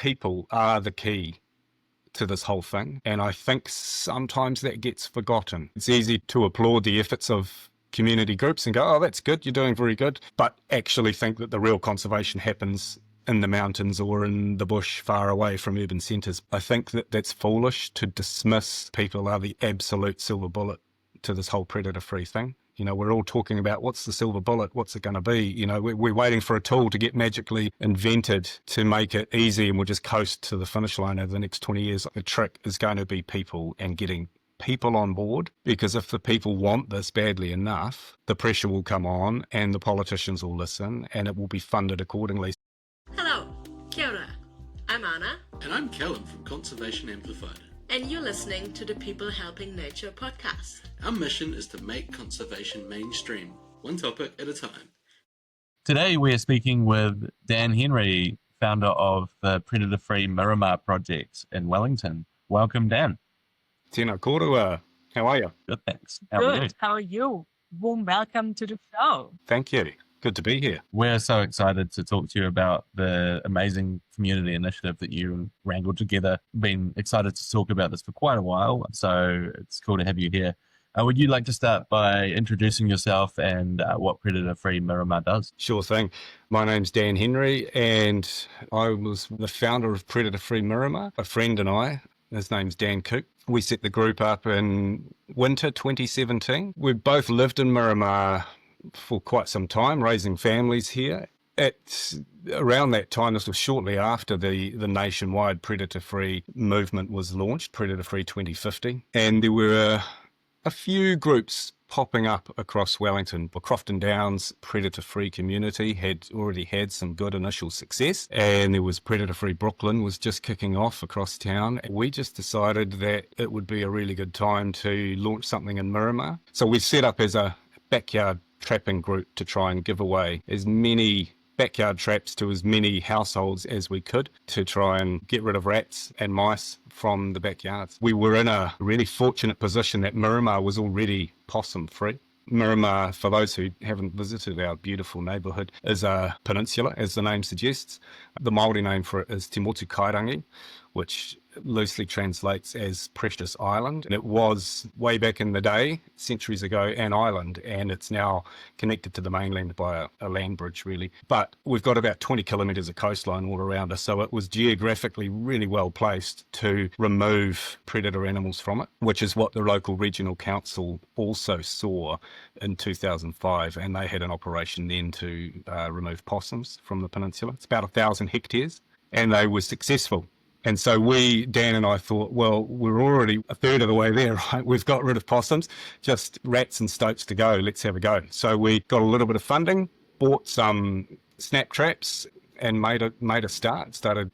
people are the key to this whole thing. And I think sometimes that gets forgotten. It's easy to applaud the efforts of community groups and go, oh, that's good, you're doing very good, but actually think that the real conservation happens in the mountains or in the bush far away from urban centres. I think that that's foolish to dismiss people are the absolute silver bullet to this whole predator-free thing. You know, we're all talking about what's the silver bullet, what's it going to be? You know, we're waiting for a tool to get magically invented to make it easy and we'll just coast to the finish line over the next 20 years. The trick is going to be people and getting people on board, because if the people want this badly enough, the pressure will come on and the politicians will listen and it will be funded accordingly. Hello, kia ora. I'm Anna. And I'm Callum from Conservation Amplified. And you're listening to the People Helping Nature podcast. Our mission is to make conservation mainstream, one topic at a time. Today we are speaking with Dan Henry, founder of the Predator Free Miramar project in Wellington. Welcome, Dan. Tēnā kōrua. How are you? Good, thanks. How are you? Good. How are you? Warm welcome to the show. Thank you. Good to be here. We're so excited to talk to you about the amazing community initiative that you wrangled together. Been excited to talk about this for quite a while, so it's cool to have you here. Would you like to start by introducing yourself and what Predator Free Miramar does? Sure thing. My name's Dan Henry, and I was the founder of Predator Free Miramar. A friend and I, his name's Dan Cook, we set the group up in winter 2017. We both lived in Miramar for quite some time, raising families here. At around that time, this was shortly after the nationwide predator-free movement was launched, Predator Free 2050, and there were a few groups popping up across Wellington. Crofton Downs Predator Free community had already had some good initial success, and there was Predator Free Brooklyn was just kicking off across town. We just decided that it would be a really good time to launch something in Miramar. So we set up as a backyard trapping group to try and give away as many backyard traps to as many households as we could to try and get rid of rats and mice from the backyards. We were in a really fortunate position that Miramar was already possum free. Miramar, for those who haven't visited our beautiful neighbourhood, is a peninsula, as the name suggests. The Māori name for it is Te Motu Kairangi, which loosely translates as precious island. And it was way back in the day, centuries ago, an island, and it's now connected to the mainland by a land bridge, really. But we've got about 20 kilometres of coastline all around us, so it was geographically really well placed to remove predator animals from it, which is what the local regional council also saw in 2005, and they had an operation then to remove possums from the peninsula. It's about 1,000 hectares, and they were successful. And so Dan and I thought, well, we're already a third of the way there, right? We've got rid of possums, just rats and stoats to go. Let's have a go. So we got a little bit of funding, bought some snap traps, and made a start. Started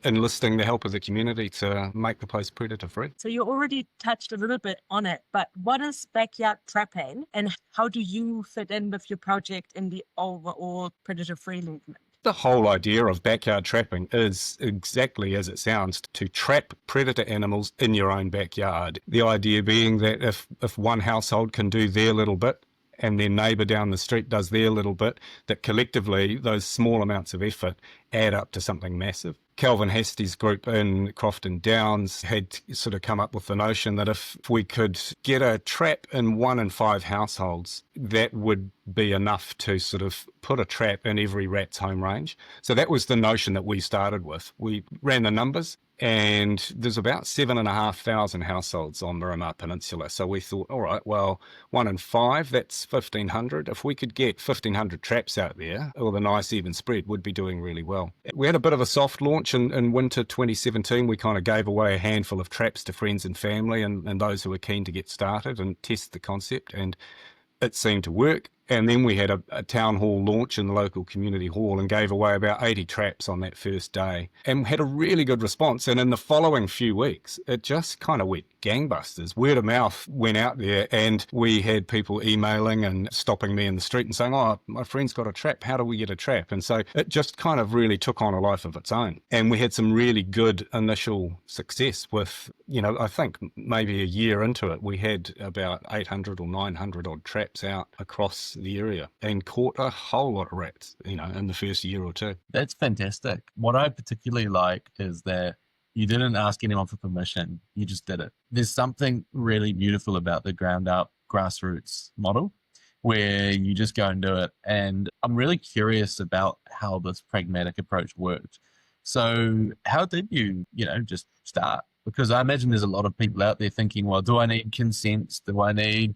enlisting the help of the community to make the place predator free. So you already touched a little bit on it, but what is backyard trapping and how do you fit in with your project in the overall predator free movement? The whole idea of backyard trapping is exactly as it sounds, to trap predator animals in your own backyard. The idea being that if one household can do their little bit and their neighbour down the street does their little bit, that collectively those small amounts of effort add up to something massive. Calvin Hasty's group in Crofton Downs had sort of come up with the notion that if we could get a trap in 1 in 5 households, that would be enough to sort of put a trap in every rat's home range. So that was the notion that we started with. We ran the numbers, and there's about 7,500 households on Miramar Peninsula. So we thought, all right, well, 1 in 5, that's 1,500. If we could get 1,500 traps out there, or the nice even spread, would be doing really well. We had a bit of a soft launch in winter 2017. We kind of gave away a handful of traps to friends and family and those who were keen to get started and test the concept, and it seemed to work. And then we had a town hall launch in the local community hall and gave away about 80 traps on that first day and had a really good response. And in the following few weeks, it just kind of went gangbusters. Word of mouth went out there, and we had people emailing and stopping me in the street and saying, oh, my friend's got a trap. How do we get a trap? And so it just kind of really took on a life of its own. And we had some really good initial success with, I think maybe a year into it, we had about 800 or 900 odd traps out across the area and caught a whole lot of rats, in the first year or two. That's fantastic. What I particularly like is that you didn't ask anyone for permission. You just did it. There's something really beautiful about the ground up grassroots model where you just go and do it. And I'm really curious about how this pragmatic approach worked. So how did you, just start? Because I imagine there's a lot of people out there thinking, well, do I need consents? Do I need,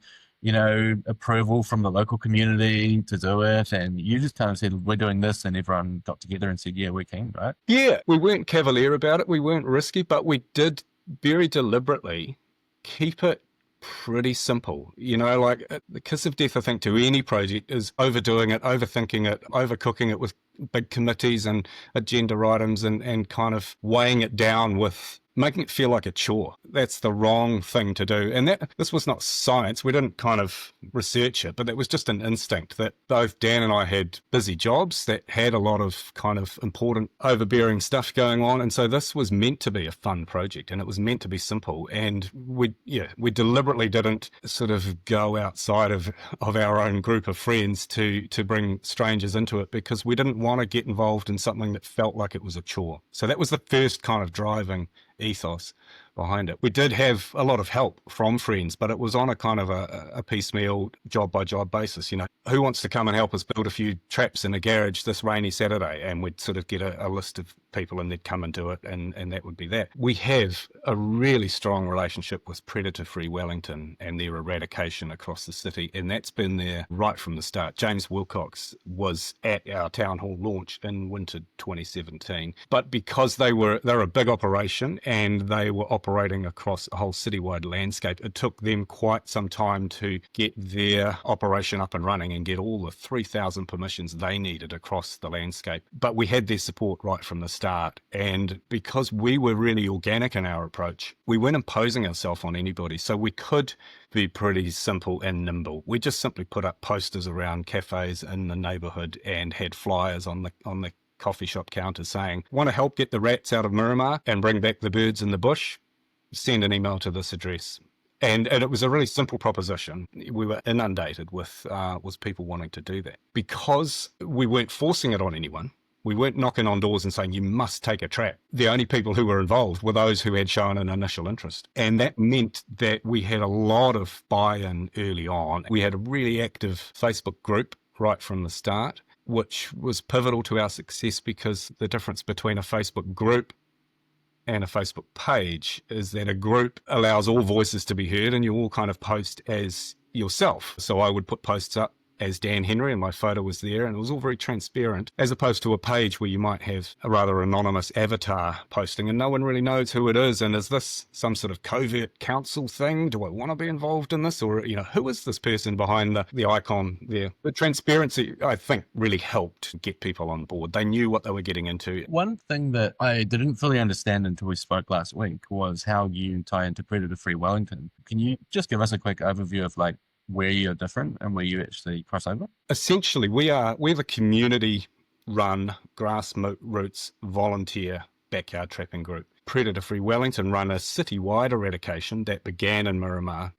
approval from the local community to do it? And you just kind of said, we're doing this, and everyone got together and said, yeah, we can, right? Yeah, we weren't cavalier about it. We weren't risky, but we did very deliberately keep it pretty simple. The kiss of death, I think, to any project is overdoing it, overthinking it, overcooking it with big committees and agenda items and kind of weighing it down with making it feel like a chore. That's the wrong thing to do. And this was not science. We didn't kind of research it, but it was just an instinct that both Dan and I had busy jobs that had a lot of kind of important overbearing stuff going on. And so this was meant to be a fun project, and it was meant to be simple. And we deliberately didn't sort of go outside of our own group of friends to bring strangers into it, because we didn't want to get involved in something that felt like it was a chore. So that was the first kind of driving ethos behind it. We did have a lot of help from friends, but it was on a kind of a piecemeal, job by job basis. Who wants to come and help us build a few traps in a garage this rainy Saturday? And we'd sort of get a list of people, and they'd come and do it, and that would be that. We have a really strong relationship with Predator Free Wellington and their eradication across the city, and that's been there right from the start. James Wilcox was at our town hall launch in winter 2017, but because they're a big operation and they were operating across a whole citywide landscape, it took them quite some time to get their operation up and running and get all the 3,000 permissions they needed across the landscape. But we had their support right from the start. And because we were really organic in our approach, we weren't imposing ourselves on anybody. So we could be pretty simple and nimble. We just simply put up posters around cafes in the neighborhood and had flyers on the coffee shop counters saying, want to help get the rats out of Miramar and bring back the birds in the bush? Send an email to this address. And it was a really simple proposition. We were inundated with people wanting to do that. Because we weren't forcing it on anyone, we weren't knocking on doors and saying, you must take a trap. The only people who were involved were those who had shown an initial interest. And that meant that we had a lot of buy-in early on. We had a really active Facebook group right from the start, which was pivotal to our success, because the difference between a Facebook group and a Facebook page is that a group allows all voices to be heard, and you all kind of post as yourself. So I would put posts up as Dan Henry, and my photo was there, and it was all very transparent, as opposed to a page where you might have a rather anonymous avatar posting and no one really knows who it is. And is this some sort of covert council thing? Do I want to be involved in this? Or, who is this person behind the icon there? The transparency, I think, really helped get people on board. They knew what they were getting into. One thing that I didn't fully understand until we spoke last week was how you tie into Predator Free Wellington. Can you just give us a quick overview of where you're different and where you actually cross over? Essentially, we're the community-run, grassroots, volunteer backyard trapping group. Predator Free Wellington run a citywide eradication that began in Miramar,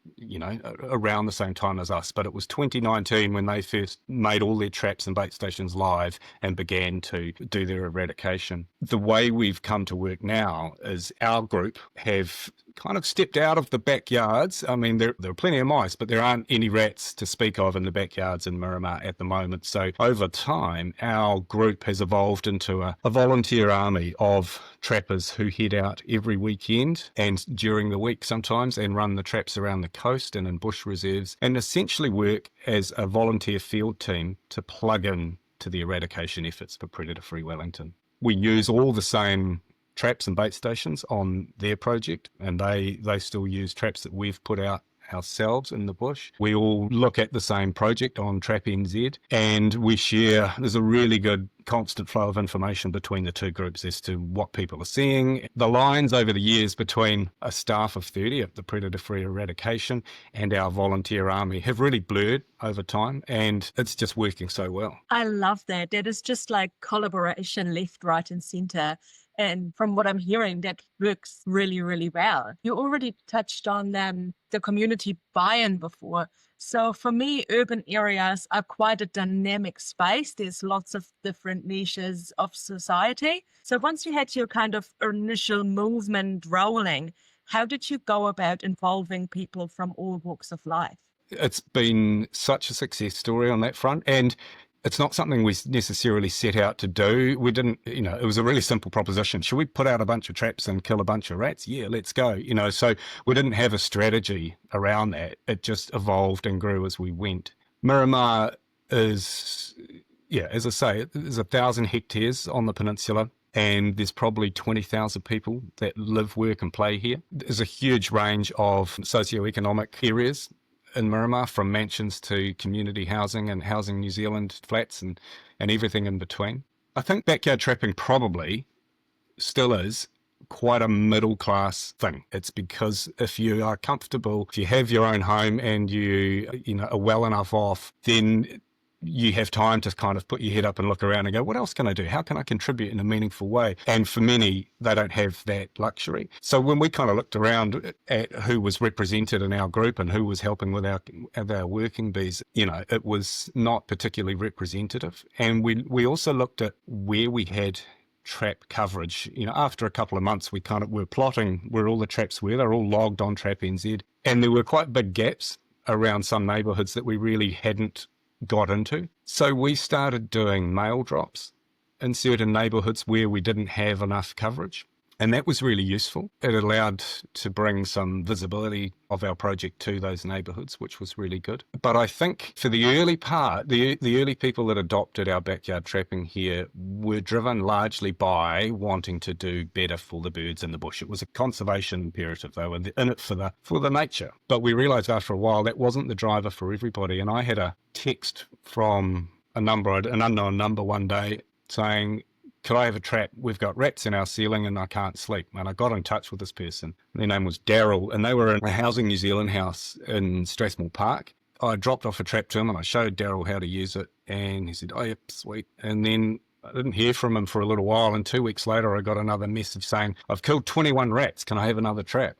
around the same time as us. But it was 2019 when they first made all their traps and bait stations live and began to do their eradication. The way we've come to work now is our group have kind of stepped out of the backyards. I mean, there are plenty of mice, but there aren't any rats to speak of in the backyards in Miramar at the moment. So over time, our group has evolved into a volunteer army of trappers who head out every weekend and during the week sometimes and run the traps around the coast and in bush reserves, and essentially work as a volunteer field team to plug in to the eradication efforts for Predator Free Wellington. We use all the same traps and bait stations on their project, and they still use traps that we've put out ourselves in the bush. We all look at the same project on Trap NZ, and we share. There's a really good constant flow of information between the two groups as to what people are seeing. The lines over the years between a staff of 30 at the Predator Free Eradication and our volunteer army have really blurred over time, and it's just working so well. I love that. That is just like collaboration left, right and center. And from what I'm hearing, that works really, really well. You already touched on the community buy-in before. So for me, urban areas are quite a dynamic space. There's lots of different niches of society. So once you had your kind of initial movement rolling, how did you go about involving people from all walks of life? It's been such a success story on that front. And it's not something we necessarily set out to do. We didn't, it was a really simple proposition. Should we put out a bunch of traps and kill a bunch of rats? Yeah, let's go. So we didn't have a strategy around that. It just evolved and grew as we went. Miramar is, as I say, there's 1,000 hectares on the peninsula, and there's probably 20,000 people that live, work and play here. There's a huge range of socioeconomic areas in Miramar, from mansions to community housing and Housing New Zealand flats and everything in between. I think backyard trapping probably still is quite a middle class thing. It's because if you are comfortable, if you have your own home and you are well enough off, then you have time to kind of put your head up and look around and go, what else can I do? How can I contribute in a meaningful way? And for many, they don't have that luxury. So when we kind of looked around at who was represented in our group and who was helping with our working bees, it was not particularly representative. And we also looked at where we had trap coverage. After a couple of months, we were plotting where all the traps were. They're all logged on Trap NZ. And there were quite big gaps around some neighbourhoods that we really hadn't got into. So we started doing mail drops in certain neighbourhoods where we didn't have enough coverage. And that was really useful. It allowed to bring some visibility of our project to those neighbourhoods, which was really good. But I think for the early part, the early people that adopted our backyard trapping here were driven largely by wanting to do better for the birds in the bush. It was a conservation imperative. They were in it for the nature. But we realised after a while that wasn't the driver for everybody. And I had a text from an unknown number one day saying, could I have a trap? We've got rats in our ceiling and I can't sleep. And I got in touch with this person. Their name was Daryl, and they were in a Housing New Zealand house in Strathmore Park. I dropped off a trap to him and I showed Daryl how to use it. And he said, oh, yep, sweet. And then I didn't hear from him for a little while. And 2 weeks later, I got another message saying, I've killed 21 rats. Can I have another trap?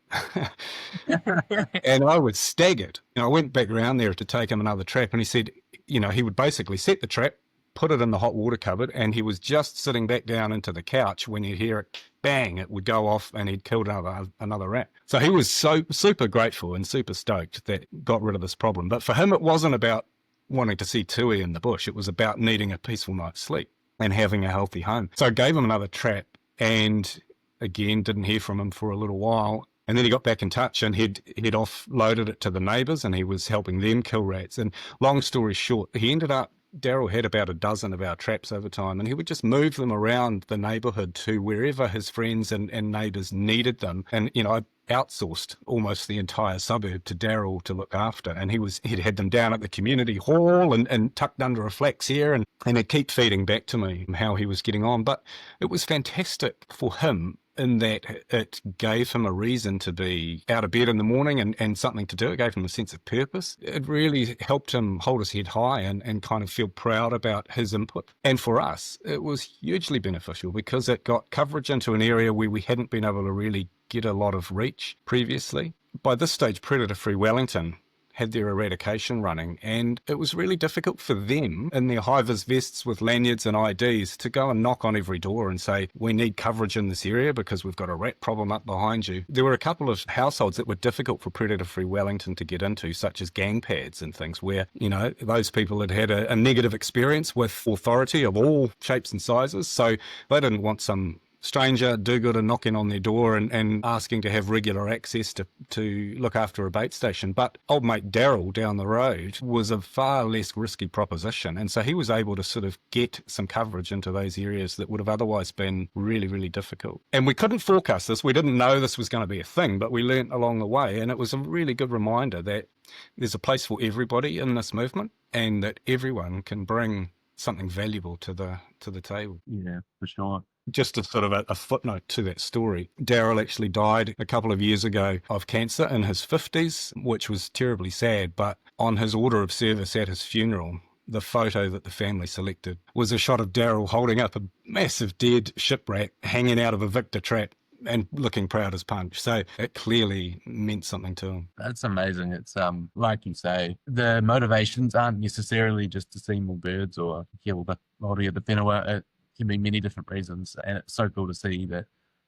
And I was staggered. I went back around there to take him another trap. And he said, he would basically set the trap, put it in the hot water cupboard, and he was just sitting back down into the couch when he'd hear it bang, it would go off and he'd killed another rat. So he was so super grateful and super stoked that got rid of this problem. But for him, it wasn't about wanting to see tui in the bush. It was about needing a peaceful night's sleep and having a healthy home. So I gave him another trap and again, didn't hear from him for a little while. And then he got back in touch and he'd offloaded it to the neighbours and he was helping them kill rats. And long story short, Daryl had about a dozen of our traps over time, and he would just move them around the neighbourhood to wherever his friends and neighbours needed them. And, I outsourced almost the entire suburb to Daryl to look after. And he'd had them down at the community hall and tucked under a flax here, and he'd keep feeding back to me how he was getting on. But it was fantastic for him in that it gave him a reason to be out of bed in the morning and something to do. It gave him a sense of purpose. It really helped him hold his head high and kind of feel proud about his input. And for us, it was hugely beneficial because it got coverage into an area where we hadn't been able to really get a lot of reach previously. By this stage, Predator Free Wellington had their eradication running, and it was really difficult for them in their high-vis vests with lanyards and IDs to go and knock on every door and say, we need coverage in this area because we've got a rat problem up behind you. There were a couple of households that were difficult for Predator Free Wellington to get into, such as gang pads and things where, those people had had a negative experience with authority of all shapes and sizes, so they didn't want some stranger do-gooder knocking on their door and asking to have regular access to look after a bait station. But old mate Daryl down the road was a far less risky proposition. And so he was able to sort of get some coverage into those areas that would have otherwise been really, really difficult. And we couldn't forecast this. We didn't know this was going to be a thing, but we learnt along the way. And it was a really good reminder that there's a place for everybody in this movement and that everyone can bring something valuable to the table. Yeah, for sure. Just a sort of a footnote to that story. Daryl actually died a couple of years ago of cancer in his 50s, which was terribly sad. But on his order of service at his funeral, the photo that the family selected was a shot of Daryl holding up a massive dead shipwreck hanging out of a Victor trap and looking proud as punch. So it clearly meant something to him. That's amazing. It's like you say, the motivations aren't necessarily just to see more birds or kill the body of the whenua. It can be many different reasons, and it's so cool to see that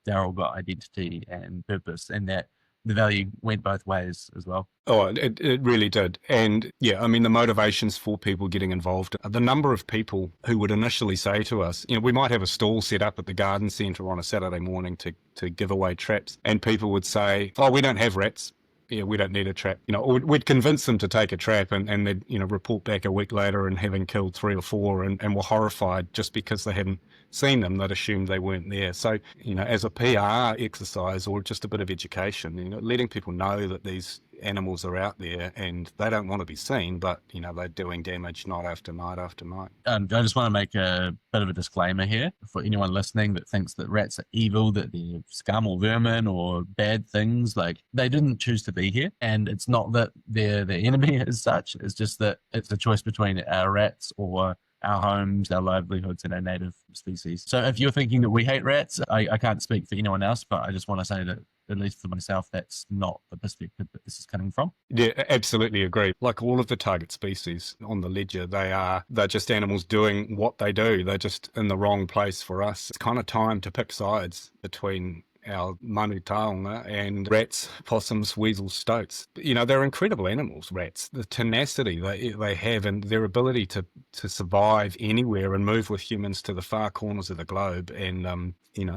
Daryl got identity and purpose, and that the value went both ways as well. Oh, it really did. And yeah, I mean, the motivations for people getting involved, the number of people who would initially say to us, we might have a stall set up at the garden centre on a Saturday morning to give away traps. And people would say, oh, we don't have rats. Yeah, we don't need a trap. Or we'd convince them to take a trap and they'd, report back a week later and having killed 3 or 4 and were horrified just because they hadn't seen them. They'd assumed they weren't there. So, as a PR exercise or just a bit of education, letting people know that these animals are out there and they don't want to be seen, but, they're doing damage night after night after night. I just want to make a bit of a disclaimer here for anyone listening that thinks that rats are evil, that they're scum or vermin or bad things. Like, they didn't choose to be here, and it's not that they're the enemy as such. It's just that it's a choice between our rats or our homes, our livelihoods, and our native species. So if you're thinking that we hate rats, I can't speak for anyone else, but I just want to say that, at least for myself, that's not the perspective that this is coming from. Yeah, absolutely agree. Like all of the target species on the ledger, they're just animals doing what they do. They're just in the wrong place for us. It's kind of time to pick sides between our manu taonga and rats, possums, weasels, stoats. They're incredible animals, rats. The tenacity they have and their ability to survive anywhere and move with humans to the far corners of the globe and,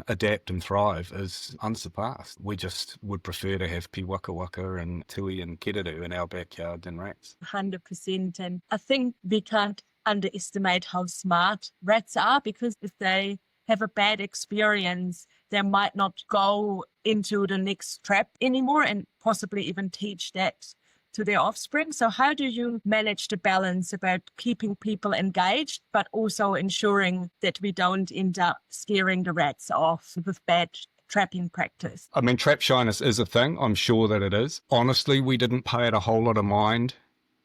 adapt and thrive is unsurpassed. We just would prefer to have piwaka waka and tui and keraru in our backyard than rats. 100%. And I think we can't underestimate how smart rats are, because if they have a bad experience, they might not go into the next trap anymore and possibly even teach that to their offspring. So how do you manage the balance about keeping people engaged, but also ensuring that we don't end up scaring the rats off with bad trapping practice? I mean, trap shyness is a thing. I'm sure that it is. Honestly, we didn't pay it a whole lot of mind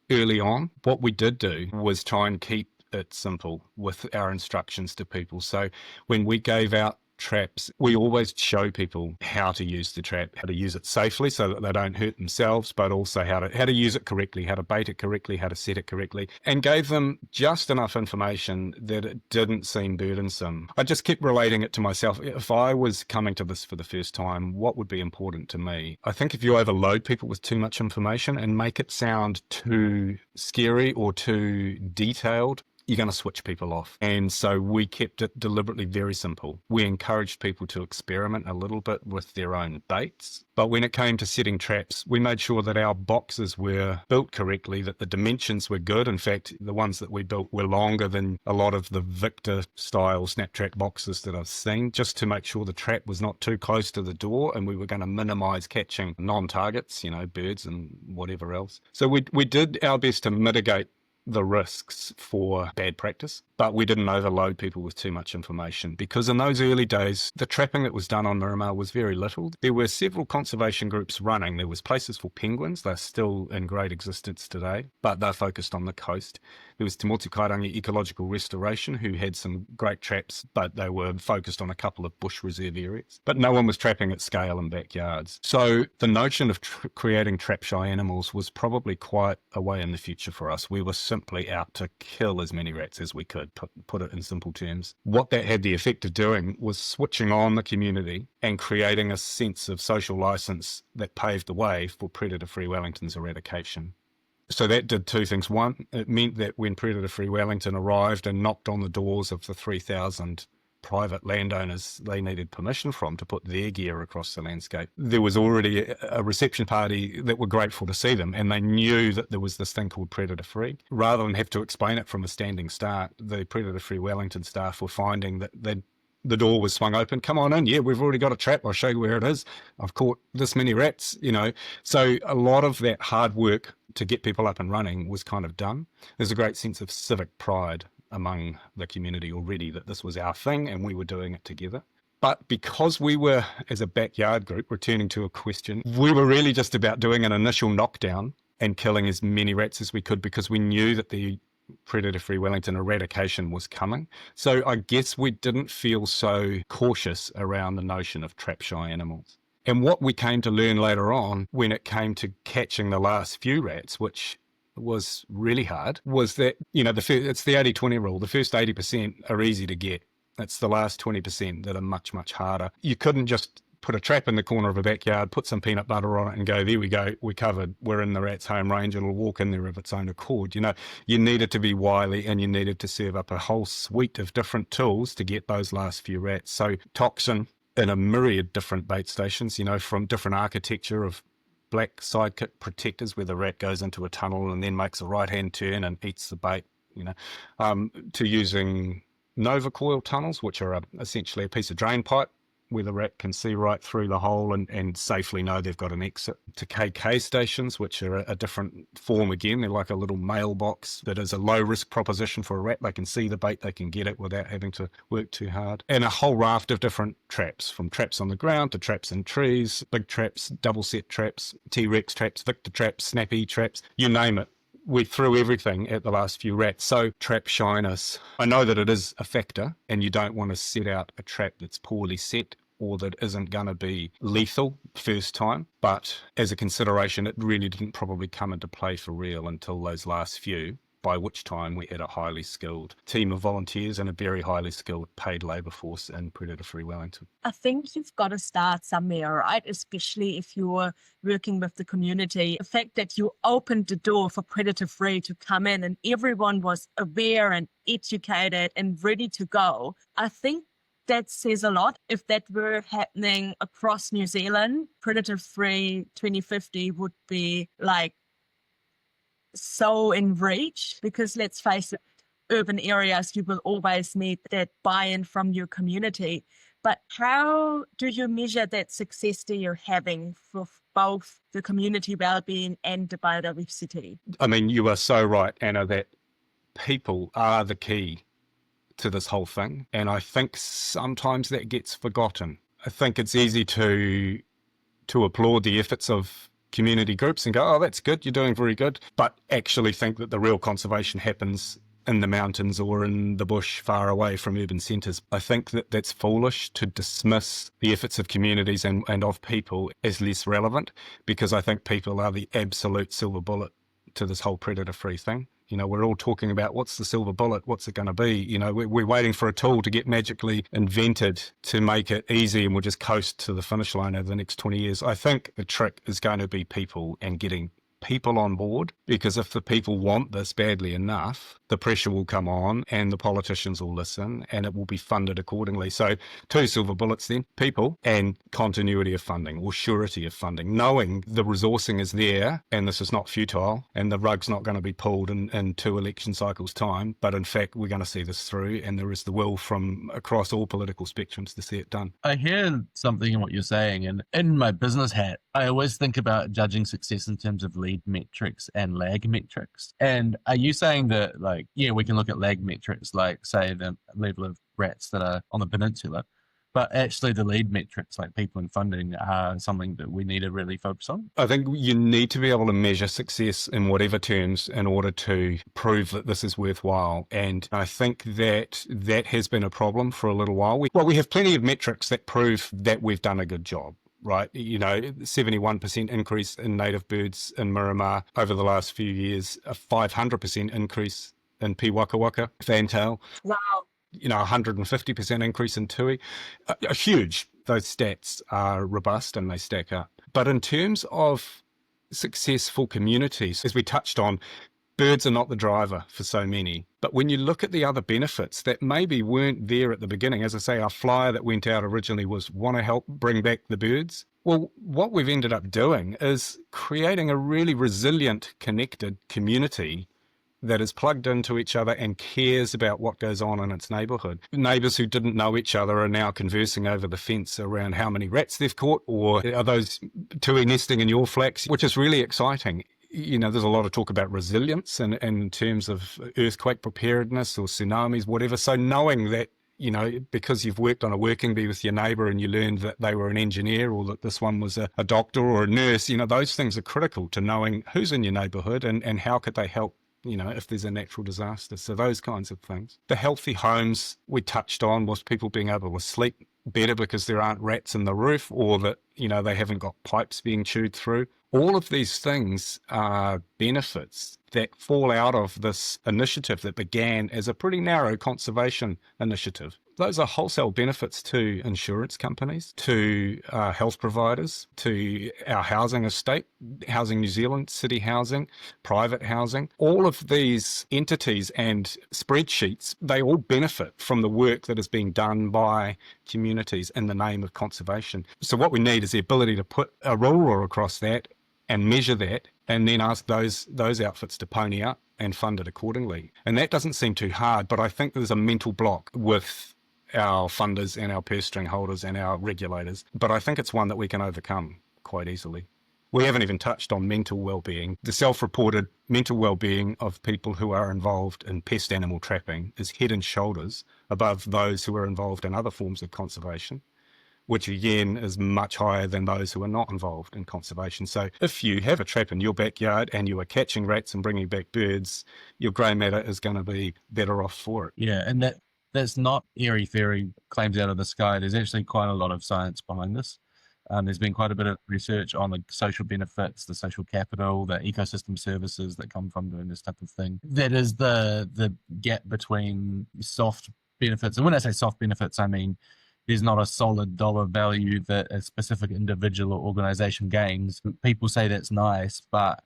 early on. What we did do was try and keep it simple with our instructions to people. So when we gave out traps, we always show people how to use the trap, how to use it safely so that they don't hurt themselves, but also how to use it correctly, how to bait it correctly, how to set it correctly, and gave them just enough information that it didn't seem burdensome. I just kept relating it to myself. If I was coming to this for the first time, what would be important to me? I think if you overload people with too much information and make it sound too scary or too detailed, you're going to switch people off. And so we kept it deliberately very simple. We encouraged people to experiment a little bit with their own baits. But when it came to setting traps, we made sure that our boxes were built correctly, that the dimensions were good. In fact, the ones that we built were longer than a lot of the Victor style snap trap boxes that I've seen, just to make sure the trap was not too close to the door and we were going to minimize catching non-targets, birds and whatever else. So we did our best to mitigate the risks for bad practice, but we didn't overload people with too much information, because in those early days, the trapping that was done on Miramar was very little. There were several conservation groups running. There was places for penguins. They're still in great existence today, but they're focused on the coast. There was Te Motukairangi Ecological Restoration, who had some great traps, but they were focused on a couple of bush reserve areas. But no one was trapping at scale in backyards. So the notion of creating trap-shy animals was probably quite a way in the future for us. We were simply out to kill as many rats as we could, put it in simple terms. What that had the effect of doing was switching on the community and creating a sense of social license that paved the way for Predator Free Wellington's eradication. So that did two things. One, it meant that when Predator Free Wellington arrived and knocked on the doors of the 3,000 private landowners they needed permission from to put their gear across the landscape, there was already a reception party that were grateful to see them, and they knew that there was this thing called Predator Free. Rather than have to explain it from a standing start, the Predator Free Wellington staff were finding that the door was swung open. Come on in. Yeah, we've already got a trap. I'll show you where it is. I've caught this many rats, So a lot of that hard work to get people up and running was kind of done. There's a great sense of civic pride among the community already that this was our thing and we were doing it together. But because we were, as a backyard group, returning to a question, we were really just about doing an initial knockdown and killing as many rats as we could, because we knew that the Predator Free Wellington eradication was coming. So I guess we didn't feel so cautious around the notion of trap shy animals. And what we came to learn later on when it came to catching the last few rats, which was really hard, was that, it's the 80-20 rule. The first 80% are easy to get. It's the last 20% that are much, much harder. You couldn't just put a trap in the corner of a backyard, put some peanut butter on it and go, there we go, we're covered. We're in the rat's home range. It'll walk in there of its own accord. You needed to be wily and you needed to serve up a whole suite of different tools to get those last few rats. So toxin in a myriad different bait stations, from different architecture of black sidekick protectors where the rat goes into a tunnel and then makes a right-hand turn and eats the bait, to using Nova coil tunnels, which are essentially a piece of drain pipe where the rat can see right through the hole and safely know they've got an exit, to KK stations, which are a different form again. They're like a little mailbox that is a low-risk proposition for a rat. They can see the bait, they can get it without having to work too hard. And a whole raft of different traps, from traps on the ground to traps in trees, big traps, double-set traps, T-Rex traps, Victor traps, snappy traps, you name it. We threw everything at the last few rats. So trap shyness, I know that it is a factor, and you don't want to set out a trap that's poorly set or that isn't going to be lethal first time. But as a consideration, it really didn't probably come into play for real until those last few, by which time we had a highly skilled team of volunteers and a very highly skilled paid labour force in Predator Free Wellington. I think you've got to start somewhere, right? Especially if you're working with the community. The fact that you opened the door for Predator Free to come in and everyone was aware and educated and ready to go, I think that says a lot. If that were happening across New Zealand, Predator Free 2050 would be like so in reach, because let's face it, urban areas, you will always need that buy-in from your community. But how do you measure that success that you're having for both the community well-being and the biodiversity? I mean, you are so right, Anna, that people are the key to this whole thing. And I think sometimes that gets forgotten. I think it's easy to applaud the efforts of community groups and go, oh, that's good, you're doing very good, but actually think that the real conservation happens in the mountains or in the bush far away from urban centres. I think that that's foolish to dismiss the efforts of communities and of people as less relevant, because I think people are the absolute silver bullet to this whole predator-free thing. We're all talking about what's the silver bullet, what's it going to be? We're waiting for a tool to get magically invented to make it easy and we'll just coast to the finish line over the next 20 years. I think the trick is going to be people and getting people on board, because if the people want this badly enough, the pressure will come on and the politicians will listen and it will be funded accordingly. So 2 silver bullets then, people and continuity of funding or surety of funding, knowing the resourcing is there and this is not futile and the rug's not going to be pulled in 2 election cycles time, but in fact we're going to see this through and there is the will from across all political spectrums to see it done. I hear something in what you're saying, and in my business hat, I always think about judging success in terms of lead metrics and lag metrics. And are you saying that, like, yeah, we can look at lag metrics, like say the level of rats that are on the peninsula, but actually the lead metrics like people and funding are something that we need to really focus on? I think you need to be able to measure success in whatever terms in order to prove that this is worthwhile. And I think that has been a problem for a little while. We have plenty of metrics that prove that we've done a good job. Right, 71% increase in native birds in Miramar over the last few years, a 500% increase in Waka fantail. Wow. 150% increase in tui. A huge. Those stats are robust and they stack up. But in terms of successful communities, as we touched on, birds are not the driver for so many. But when you look at the other benefits that maybe weren't there at the beginning, as I say, our flyer that went out originally was want to help bring back the birds. Well, what we've ended up doing is creating a really resilient, connected community that is plugged into each other and cares about what goes on in its neighbourhood. Neighbours who didn't know each other are now conversing over the fence around how many rats they've caught, or are those tui nesting in your flax, which is really exciting. There's a lot of talk about resilience in terms of earthquake preparedness or tsunamis, whatever. So knowing that, because you've worked on a working bee with your neighbour and you learned that they were an engineer or that this one was a doctor or a nurse, those things are critical to knowing who's in your neighbourhood and how could they help if there's a natural disaster. So those kinds of things. The healthy homes we touched on was people being able to sleep better because there aren't rats in the roof, or that, they haven't got pipes being chewed through. All of these things are benefits that fall out of this initiative that began as a pretty narrow conservation initiative. Those are wholesale benefits to insurance companies, to health providers, to our housing estate, Housing New Zealand, city housing, private housing. All of these entities and spreadsheets, they all benefit from the work that is being done by communities in the name of conservation. So what we need is the ability to put a ruler across that and measure that, and then ask those outfits to pony up and fund it accordingly. And that doesn't seem too hard, but I think there's a mental block with our funders and our purse string holders and our regulators. But I think it's one that we can overcome quite easily. We haven't even touched on mental well-being. The self-reported mental well-being of people who are involved in pest animal trapping is head and shoulders above those who are involved in other forms of conservation, which again is much higher than those who are not involved in conservation. So if you have a trap in your backyard and you are catching rats and bringing back birds, your grey matter is going to be better off for it. Yeah, and that's not airy-fairy claims out of the sky. There's actually quite a lot of science behind this. There's been quite a bit of research on the social benefits, the social capital, the ecosystem services that come from doing this type of thing. That is the gap between soft benefits. And when I say soft benefits, I mean there's not a solid dollar value that a specific individual or organization gains. People say that's nice, but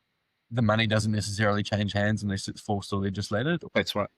the money doesn't necessarily change hands unless it's forced or legislated. That's right.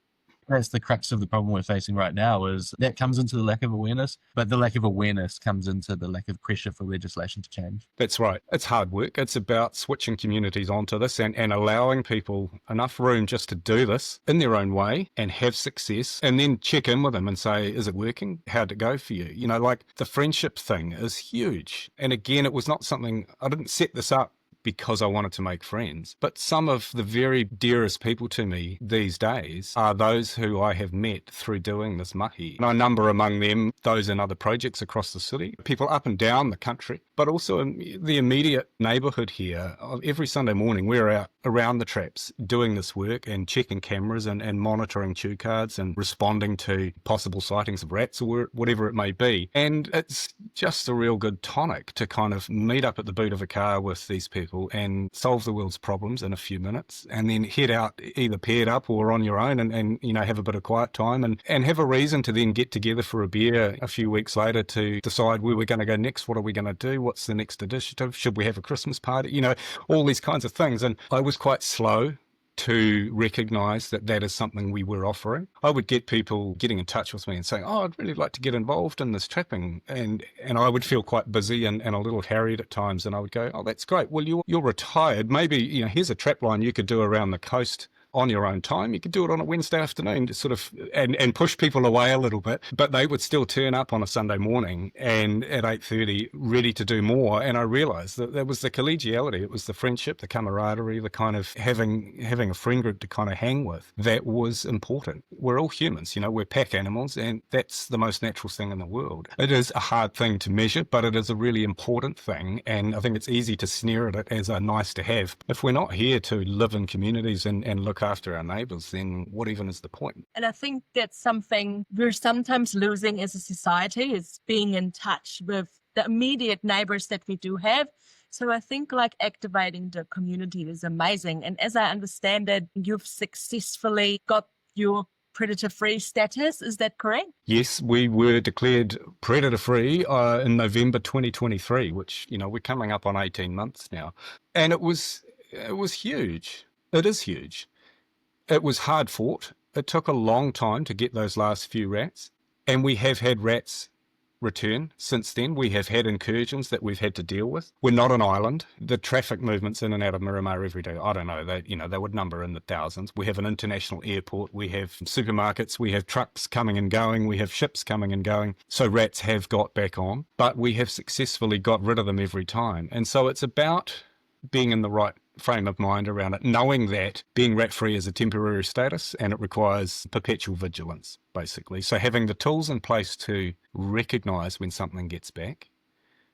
That's the crux of the problem we're facing right now, is that comes into the lack of awareness, but the lack of awareness comes into the lack of pressure for legislation to change. That's right. It's hard work. It's about switching communities onto this and allowing people enough room just to do this in their own way and have success, and then check in with them and say, is it working? How'd it go for you? Like the friendship thing is huge. And again, it was not something, I didn't set this up because I wanted to make friends. But some of the very dearest people to me these days are those who I have met through doing this mahi. And I number among them those in other projects across the city, people up and down the country, but also in the immediate neighbourhood here. Every Sunday morning we're out around the traps doing this work and checking cameras and monitoring chew cards and responding to possible sightings of rats or whatever it may be. And it's just a real good tonic to kind of meet up at the boot of a car with these people and solve the world's problems in a few minutes, and then head out either paired up or on your own and have a bit of quiet time and have a reason to then get together for a beer a few weeks later to decide where we're going to go next. What are we going to do? What's the next initiative? Should we have a Christmas party? All these kinds of things. And I was quite slow to recognise that is something we were offering. I would get people getting in touch with me and saying, I'd really like to get involved in this trapping. And I would feel quite busy and a little harried at times. And I would go, that's great. Well, you're retired. Maybe, here's a trap line you could do around the coast on your own time. You could do it on a Wednesday afternoon to sort of and push people away a little bit, but they would still turn up on a Sunday morning and at 8:30 ready to do more. And I realised that there was the collegiality, it was the friendship, the camaraderie, the kind of having a friend group to kind of hang with that was important. We're all humans, we're pack animals, and that's the most natural thing in the world. It is a hard thing to measure, but it is a really important thing, and I think it's easy to sneer at it as a nice to have. If we're not here to live in communities and look after our neighbours, then what even is the point? And I think that's something we're sometimes losing as a society, is being in touch with the immediate neighbours that we do have. So I think activating the community is amazing. And as I understand it, you've successfully got your Predator Free status. Is that correct? Yes, we were declared Predator Free in November 2023, which, we're coming up on 18 months now. And it was huge. It is huge. It was hard fought. It took a long time to get those last few rats. And we have had rats return since then. We have had incursions that we've had to deal with. We're not an island. The traffic movements in and out of Miramar every day, I don't know, they would number in the thousands. We have an international airport. We have supermarkets. We have trucks coming and going. We have ships coming and going. So rats have got back on, but we have successfully got rid of them every time. And so it's about being in the right frame of mind around it, knowing that being rat-free is a temporary status and it requires perpetual vigilance, basically. So having the tools in place to recognise when something gets back,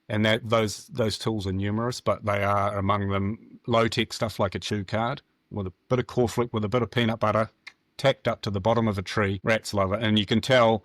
and that those tools are numerous, but they are among them low-tech stuff like a chew card, with a bit of cornflake, with a bit of peanut butter, tacked up to the bottom of a tree. Rats love it. And you can tell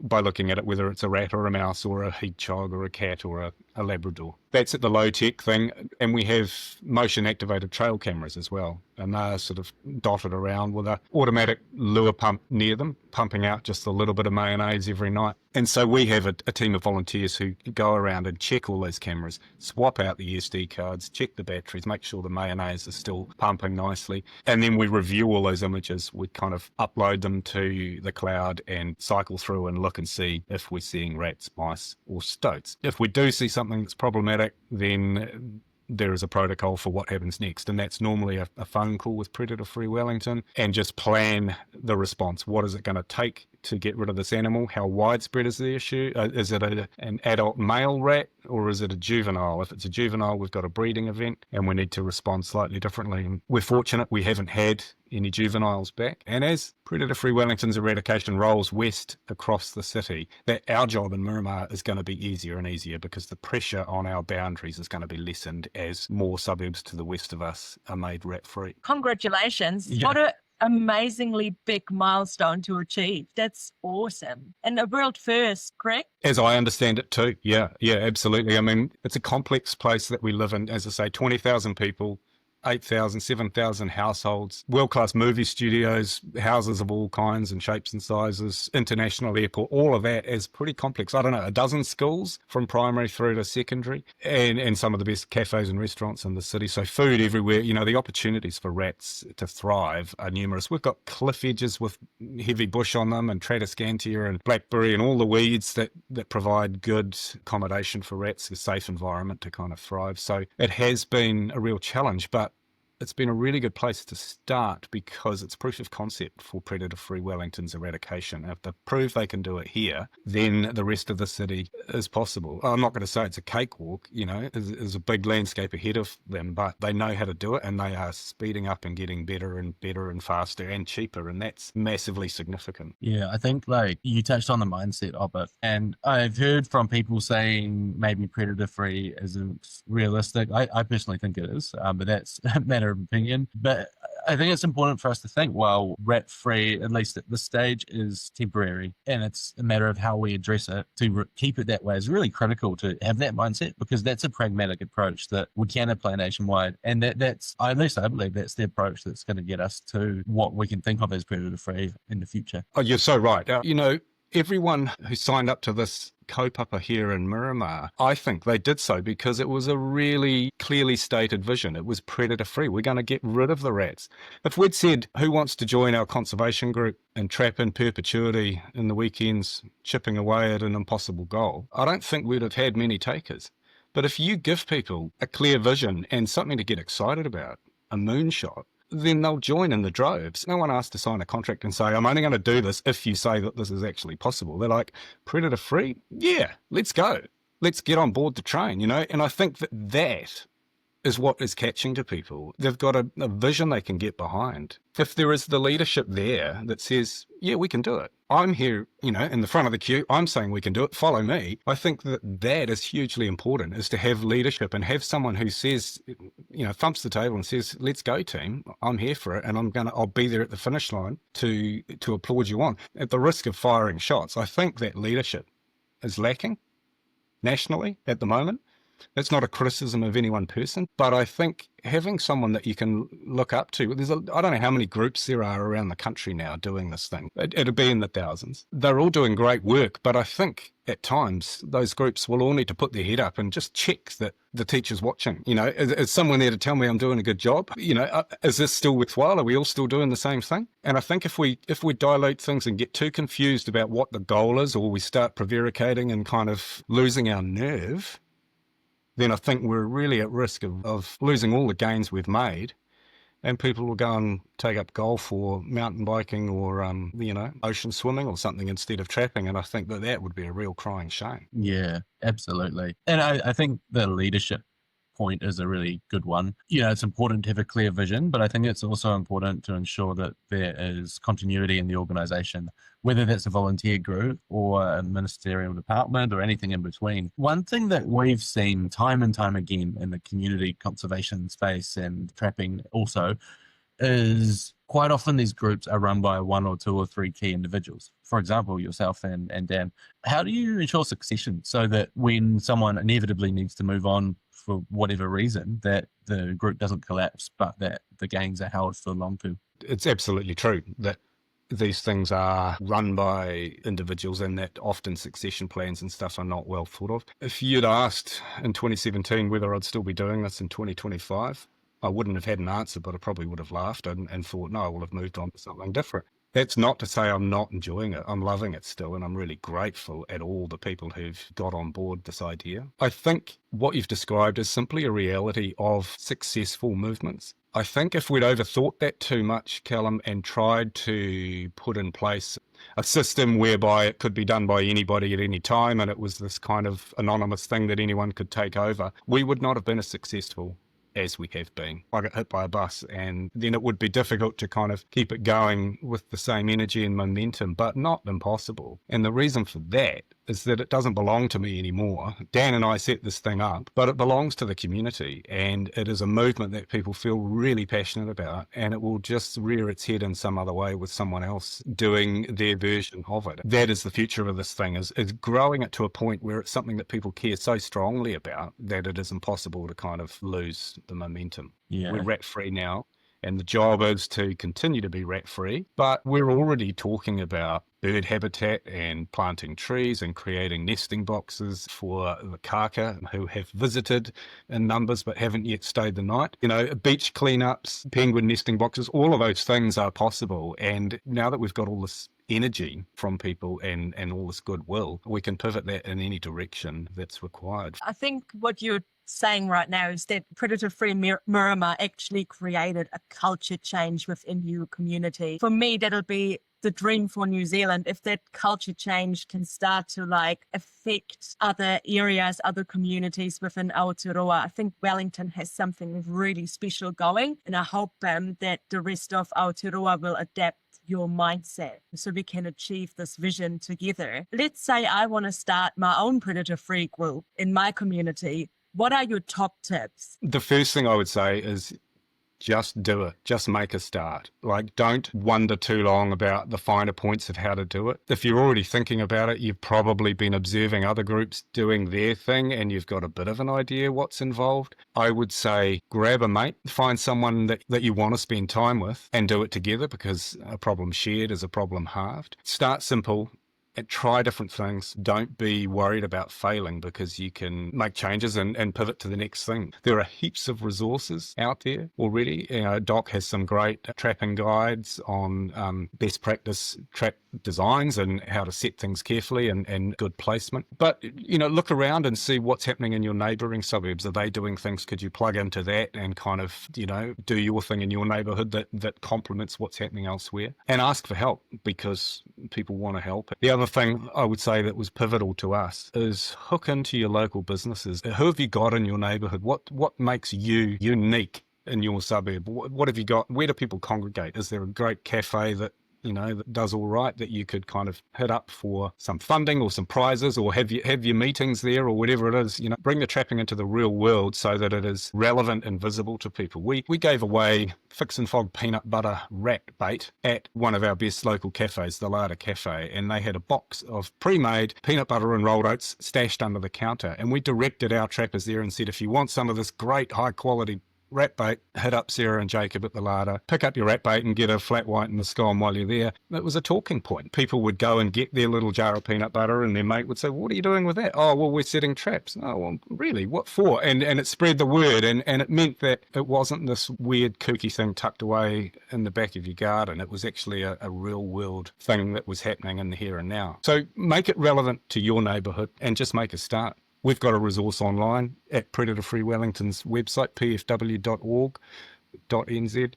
by looking at it whether it's a rat or a mouse or a hedgehog or a cat or a Labrador. That's at the low-tech thing. And we have motion-activated trail cameras as well. And they're sort of dotted around with an automatic lure pump near them, pumping out just a little bit of mayonnaise every night. And so we have a team of volunteers who go around and check all those cameras, swap out the SD cards, check the batteries, make sure the mayonnaise is still pumping nicely. And then we review all those images. We kind of upload them to the cloud and cycle through and look and see if we're seeing rats, mice, or stoats. If we do see something that's problematic, then there is a protocol for what happens next, and that's normally a phone call with Predator Free Wellington and just plan the response. What is it going to take to get rid of this animal? How widespread is the issue? Is it an adult male rat or is it a juvenile? If it's a juvenile, we've got a breeding event and we need to respond slightly differently. And we're fortunate we haven't had any juveniles back. And as Predator Free Wellington's eradication rolls west across the city, that our job in Miramar is going to be easier and easier because the pressure on our boundaries is going to be lessened as more suburbs to the west of us are made rat-free. Congratulations. Yeah. What a amazingly big milestone to achieve. That's awesome. And a world first, correct? As I understand it too. Yeah, absolutely. I mean, it's a complex place that we live in. As I say, 20,000 people, 8,000, 7,000 households, world-class movie studios, houses of all kinds and shapes and sizes, international airport, all of that is pretty complex. I don't know, a dozen schools from primary through to secondary and some of the best cafes and restaurants in the city. So food everywhere. You know, the opportunities for rats to thrive are numerous. We've got cliff edges with heavy bush on them and Tradescantia and blackberry and all the weeds that provide good accommodation for rats, a safe environment to kind of thrive. So it has been a real challenge, but it's been a really good place to start because it's proof of concept for Predator Free Wellington's eradication. If they prove they can do it here, then the rest of the city is possible. I'm not going to say it's a cakewalk, you know, there's a big landscape ahead of them, but they know how to do it and they are speeding up and getting better and faster and cheaper, and that's massively significant. Yeah, I think like you touched on the mindset of it, and I've heard from people saying maybe Predator Free isn't realistic. I personally think it is, but that's a matter of opinion. But I think it's important for us to think, well, rat free, at least at this stage, is temporary, and it's a matter of how we address it. To keep it that way is really critical, to have that mindset, because that's a pragmatic approach that we can apply nationwide, and that's, at least I believe, that's the approach that's going to get us to what we can think of as predator free in the future. Oh, you're so right. You know, everyone who signed up to this kaupapa here in Miramar, I think they did so because it was a really clearly stated vision. It was predator free. We're going to get rid of the rats. If we'd said, who wants to join our conservation group and trap in perpetuity in the weekends, chipping away at an impossible goal, I don't think we'd have had many takers. But if you give people a clear vision and something to get excited about, a moonshot, then they'll join in the droves. No one asked to sign a contract and say, I'm only going to do this if you say that this is actually possible. They're like, predator free? Yeah, let's go. Let's get on board the train, you know? And I think that is what is catching to people. They've got a vision they can get behind. If there is the leadership there that says, yeah, we can do it. I'm here, you know, in the front of the queue. I'm saying we can do it. Follow me. I think that is hugely important, is to have leadership and have someone who says, you know, thumps the table and says, let's go team. I'm here for it. And I'll be there at the finish line to applaud you on. At the risk of firing shots, I think that leadership is lacking nationally at the moment. That's not a criticism of any one person, but I think having someone that you can look up to, I don't know how many groups there are around the country now doing this thing. It'll be in the thousands. They're all doing great work, but I think at times those groups will all need to put their head up and just check that the teacher's watching. You know, is someone there to tell me I'm doing a good job? You know, is this still worthwhile? Are we all still doing the same thing? And I think if we dilute things and get too confused about what the goal is, or we start prevaricating and kind of losing our nerve, then I think we're really at risk of losing all the gains we've made, and people will go and take up golf or mountain biking or, you know, ocean swimming or something instead of trapping. And I think that would be a real crying shame. Yeah, absolutely. And I think the leadership point is a really good one. You know, it's important to have a clear vision, but I think it's also important to ensure that there is continuity in the organisation, whether that's a volunteer group or a ministerial department or anything in between. One thing that we've seen time and time again in the community conservation space and trapping also is quite often these groups are run by one or two or three key individuals. For example, yourself and Dan. How do you ensure succession so that when someone inevitably needs to move on for whatever reason, that the group doesn't collapse, but that the gangs are held for long term? It's absolutely true that these things are run by individuals and that often succession plans and stuff are not well thought of. If you'd asked in 2017 whether I'd still be doing this in 2025, I wouldn't have had an answer, but I probably would have laughed and thought, no, I will have moved on to something different. That's not to say I'm not enjoying it. I'm loving it still, and I'm really grateful at all the people who've got on board this idea. I think what you've described is simply a reality of successful movements. I think if we'd overthought that too much, Callum, and tried to put in place a system whereby it could be done by anybody at any time, and it was this kind of anonymous thing that anyone could take over, we would not have been as successful as we have been. I got hit by a bus, and then it would be difficult to kind of keep it going with the same energy and momentum, but not impossible. And the reason for that is that it doesn't belong to me anymore. Dan and I set this thing up, but it belongs to the community, and it is a movement that people feel really passionate about, and it will just rear its head in some other way with someone else doing their version of it. That is the future of this thing, is growing it to a point where it's something that people care so strongly about that it is impossible to kind of lose the momentum. Yeah. We're rat-free now, and the job is to continue to be rat-free, but we're already talking about bird habitat and planting trees and creating nesting boxes for the kaka who have visited in numbers but haven't yet stayed the night. You know, beach cleanups, penguin nesting boxes, all of those things are possible. And now that we've got all this energy from people and all this goodwill, we can pivot that in any direction that's required. I think what you're saying right now is that Predator Free Miramar actually created a culture change within your community. For me, that'll be the dream for New Zealand, if that culture change can start to like affect other areas, other communities within Aotearoa. I think Wellington has something really special going, and I hope that the rest of Aotearoa will adapt your mindset so we can achieve this vision together. Let's say I want to start my own Predator Free group in my community. What are your top tips? The first thing I would say is just do it. Just make a start. Like, don't wonder too long about the finer points of how to do it. If you're already thinking about it, you've probably been observing other groups doing their thing and you've got a bit of an idea what's involved. I would say grab a mate, find someone that you want to spend time with and do it together, because a problem shared is a problem halved. Start simple. And try different things. Don't be worried about failing, because you can make changes and pivot to the next thing. There are heaps of resources out there already. You know, Doc has some great trapping guides on best practice trap designs and how to set things carefully and good placement. But, you know, look around and see what's happening in your neighbouring suburbs. Are they doing things? Could you plug into that and kind of, you know, do your thing in your neighbourhood that complements what's happening elsewhere? And ask for help, because people want to help. The other thing I would say that was pivotal to us is hook into your local businesses. Who have you got in your neighbourhood? What makes you unique in your suburb? What have you got? Where do people congregate? Is there a great cafe that, you know, that does all right, that you could kind of hit up for some funding or some prizes, or have your meetings there, or whatever it is? You know, bring the trapping into the real world so that it is relevant and visible to people. We gave away Fix and Fog peanut butter rat bait at one of our best local cafes, the Larder Cafe, and they had a box of pre-made peanut butter and rolled oats stashed under the counter, and we directed our trappers there and said, if you want some of this great high quality rat bait, hit up Sarah and Jacob at the larder, pick up your rat bait and get a flat white and the scone while you're there. It was a talking point. People would go and get their little jar of peanut butter, and their mate would say, what are you doing with that? Oh, well, we're setting traps. Oh, well, really? What for? And it spread the word, and it meant that it wasn't this weird kooky thing tucked away in the back of your garden. It was actually a real world thing that was happening in the here and now. So make it relevant to your neighbourhood and just make a start. We've got a resource online at Predator Free Wellington's website, pfw.org.nz.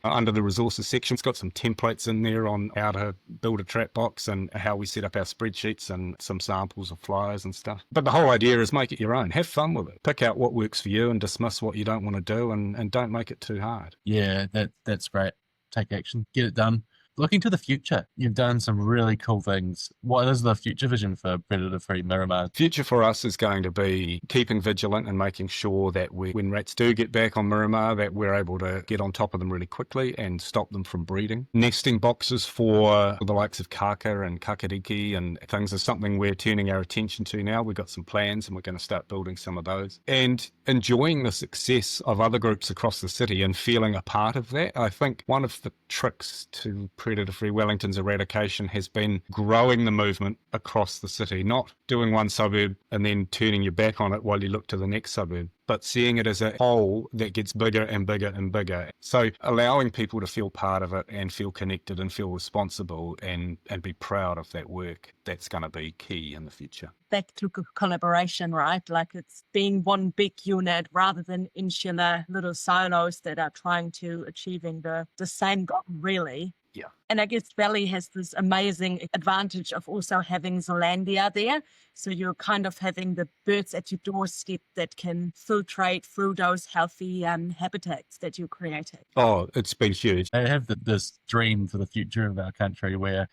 Under the resources section, it's got some templates in there on how to build a trap box and how we set up our spreadsheets and some samples of flyers and stuff. But the whole idea is make it your own. Have fun with it. Pick out what works for you and dismiss what you don't want to do, and don't make it too hard. Yeah, that's great. Take action. Get it done. Looking to the future, you've done some really cool things. What is the future vision for Predator Free Miramar? Future for us is going to be keeping vigilant and making sure that when rats do get back on Miramar, that we're able to get on top of them really quickly and stop them from breeding. Nesting boxes for the likes of kaka and kakariki and things is something we're turning our attention to now. We've got some plans and we're going to start building some of those. And enjoying the success of other groups across the city and feeling a part of that. I think one of the tricks to Predator Free Wellington's eradication has been growing the movement across the city, not doing one suburb and then turning your back on it while you look to the next suburb, but seeing it as a whole that gets bigger and bigger and bigger. So allowing people to feel part of it and feel connected and feel responsible and be proud of that work, that's going to be key in the future. Back to collaboration, right? Like it's being one big unit rather than insular little silos that are trying to achieving the same goal, really. Yeah. And I guess Valley has this amazing advantage of also having Zealandia there. So you're kind of having the birds at your doorstep that can filtrate through those healthy habitats that you're creating. Oh, it's been huge. I have this dream for the future of our country where,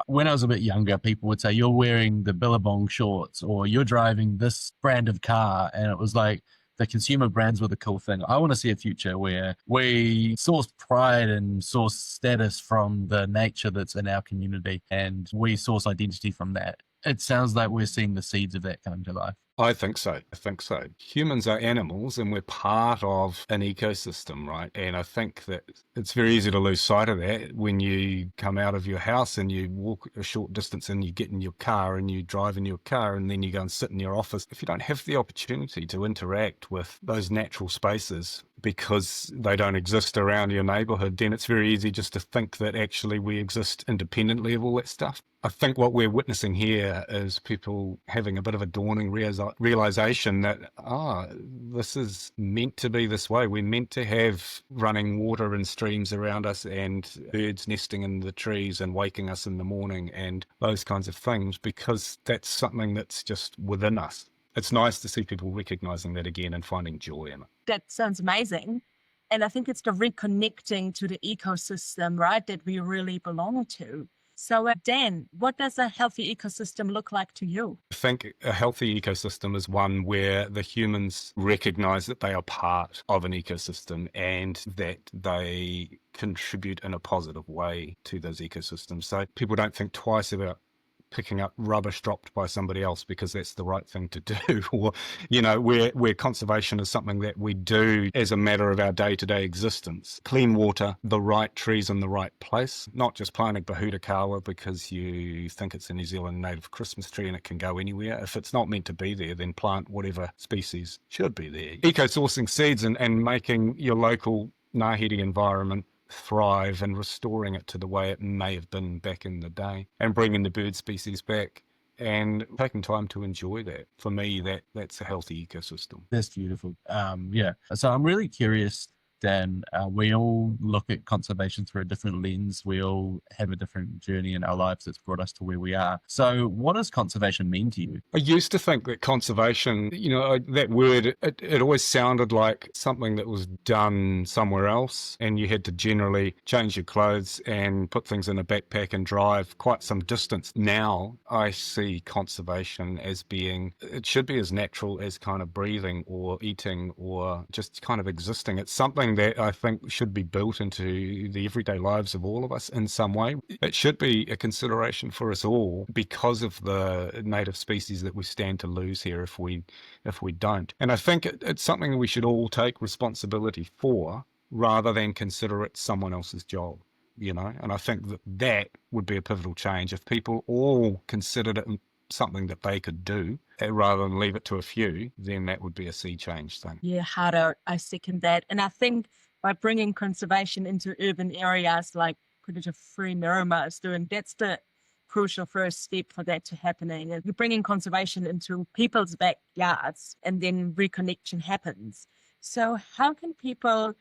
when I was a bit younger, people would say, you're wearing the Billabong shorts or you're driving this brand of car. And it was like, the consumer brands were the cool thing. I want to see a future where we source pride and source status from the nature that's in our community and we source identity from that. It sounds like we're seeing the seeds of that come to life. I think so. Humans are animals and we're part of an ecosystem, right? And I think that it's very easy to lose sight of that when you come out of your house and you walk a short distance and you get in your car and you drive in your car and then you go and sit in your office. If you don't have the opportunity to interact with those natural spaces because they don't exist around your neighborhood, then it's very easy just to think that actually we exist independently of all that stuff. I think what we're witnessing here is people having a bit of a dawning realization that, this is meant to be this way. We're meant to have running water and streams around us and birds nesting in the trees and waking us in the morning and those kinds of things, because that's something that's just within us. It's nice to see people recognizing that again and finding joy in it. That sounds amazing. And I think it's the reconnecting to the ecosystem, right, that we really belong to. So Dan, what does a healthy ecosystem look like to you? I think a healthy ecosystem is one where the humans recognize that they are part of an ecosystem and that they contribute in a positive way to those ecosystems. So people don't think twice about picking up rubbish dropped by somebody else because that's the right thing to do, or where conservation is something that we do as a matter of our day-to-day existence. Clean water, the right trees in the right place, not just planting Bahutakawa because you think it's a New Zealand native Christmas tree and it can go anywhere. If it's not meant to be there, then plant whatever species should be there. Eco-sourcing seeds and making your local ngāhere environment thrive and restoring it to the way it may have been back in the day and bringing the bird species back and taking time to enjoy that. For me, that's a healthy ecosystem. That's beautiful. So I'm really curious, Dan. We all look at conservation through a different lens. We all have a different journey in our lives that's brought us to where we are. So what does conservation mean to you? I used to think that conservation, that word, it always sounded like something that was done somewhere else and you had to generally change your clothes and put things in a backpack and drive quite some distance. Now I see conservation as it should be as natural as kind of breathing or eating or just kind of existing. It's something that I think should be built into the everyday lives of all of us in some way. It should be a consideration for us all because of the native species that we stand to lose here if we don't. And I think it's something we should all take responsibility for rather than consider it someone else's job. And I think that would be a pivotal change if people all considered it something that they could do rather than leave it to a few, then that would be a sea change thing. Yeah, harder. I second that. And I think by bringing conservation into urban areas like Predator Free Miramar is doing, that's the crucial first step for that to happening. You're bringing conservation into people's backyards and then reconnection happens. So how can people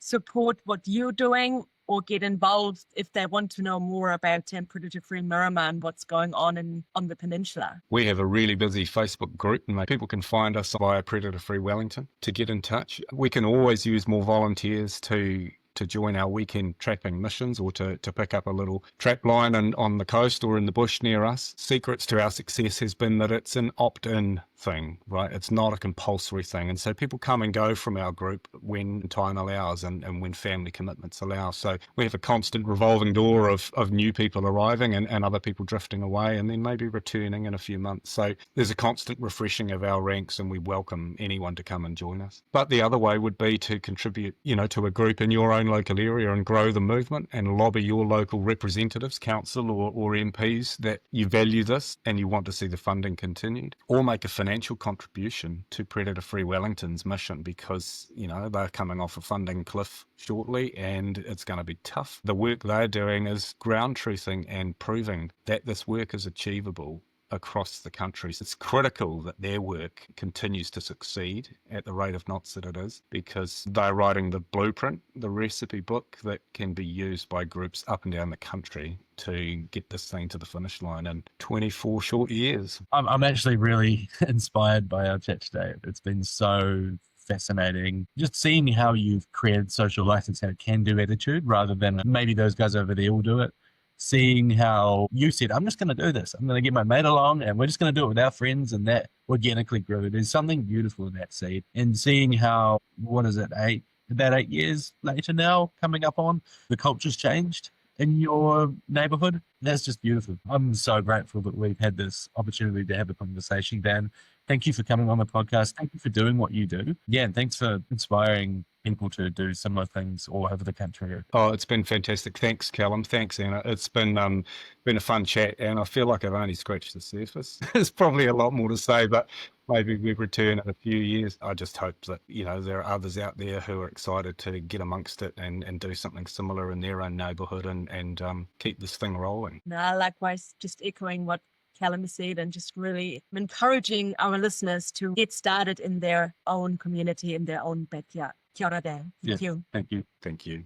support what you're doing or get involved if they want to know more about Predator Free Miramar and what's going on the peninsula? We have a really busy Facebook group and people can find us via Predator Free Wellington to get in touch. We can always use more volunteers to to join our weekend trapping missions or to pick up a little trap line on the coast or in the bush near us. Secrets to our success has been that it's an opt-in thing, right? It's not a compulsory thing. And so people come and go from our group when time allows and when family commitments allow. So we have a constant revolving door of new people arriving and other people drifting away and then maybe returning in a few months. So there's a constant refreshing of our ranks and we welcome anyone to come and join us. But the other way would be to contribute, to a group in your own local area and grow the movement and lobby your local representatives, council or MPs that you value this and you want to see the funding continued, or make a financial contribution to Predator Free Wellington's mission because, they're coming off a funding cliff shortly and it's going to be tough. The work they're doing is ground truthing and proving that this work is achievable across the countries. It's critical that their work continues to succeed at the rate of knots that it is, because they're writing the blueprint, the recipe book that can be used by groups up and down the country to get this thing to the finish line in 24 short years. I'm actually really inspired by our chat today. It's been so fascinating just seeing how you've created social license and a can-do attitude rather than maybe those guys over there will do it. Seeing how you said, I'm just going to do this. I'm going to get my mate along and we're just going to do it with our friends, and that organically grew. There's something beautiful in that seed. And seeing how, about 8 years later now, coming up on, the culture's changed in your neighborhood. That's just beautiful. I'm so grateful that we've had this opportunity to have a conversation, Dan. Thank you for coming on the podcast. Thank you for doing what you do. Yeah, and thanks for inspiring people to do similar things all over the country. Oh, it's been fantastic. Thanks, Callum. Thanks, Anna. It's been a fun chat, and I feel like I've only scratched the surface. There's probably a lot more to say, but maybe we return in a few years. I just hope that, there are others out there who are excited to get amongst it and do something similar in their own neighbourhood and keep this thing rolling. No, likewise, just echoing what Callum said and just really encouraging our listeners to get started in their own community, in their own backyard. Kia ora, Dan. Thank you. Thank you. Thank you.